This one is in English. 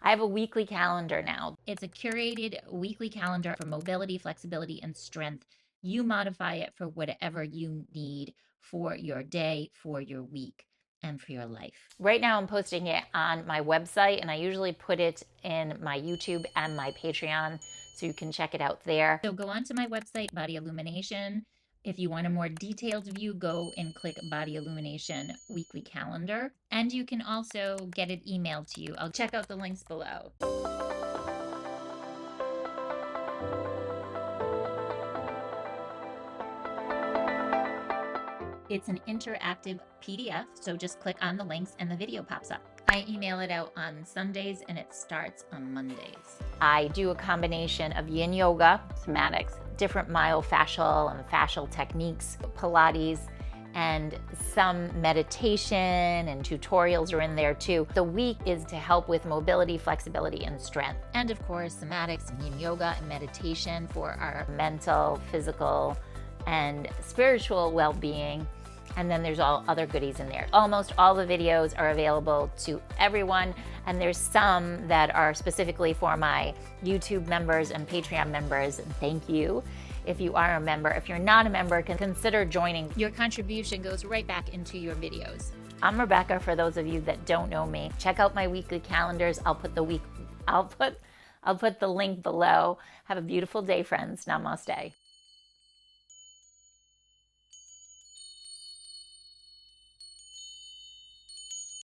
I have a weekly calendar now. It's a curated weekly calendar for mobility, flexibility, and strength. You modify it for whatever you need for your day, for your week, and for your life. Right now I'm posting it on my website, and I usually put it in my YouTube and my Patreon, so you can check it out there. So go on to my website, Body Illumination. If you want a more detailed view, go and click Body Illumination weekly calendar. And you can also get it emailed to you. I'll check out the links below. It's an interactive PDF, so just click on the links and the video pops up. I email it out on Sundays and it starts on Mondays. I do a combination of Yin Yoga, somatics, different myofascial and fascial techniques, Pilates, and some meditation and tutorials are in there too. The week is to help with mobility, flexibility, and strength. And of course, somatics and Yin Yoga and meditation for our mental, physical, and spiritual well-being. And then there's all other goodies in there. Almost all the videos are available to everyone, and there's some that are specifically for my YouTube members and Patreon members. And thank you if you are a member. If you're not a member, consider joining. Your contribution goes right back into your videos. I'm Rebecca, for those of you that don't know me. Check out my weekly calendars. I'll put the link below. Have a beautiful day, friends. Namaste.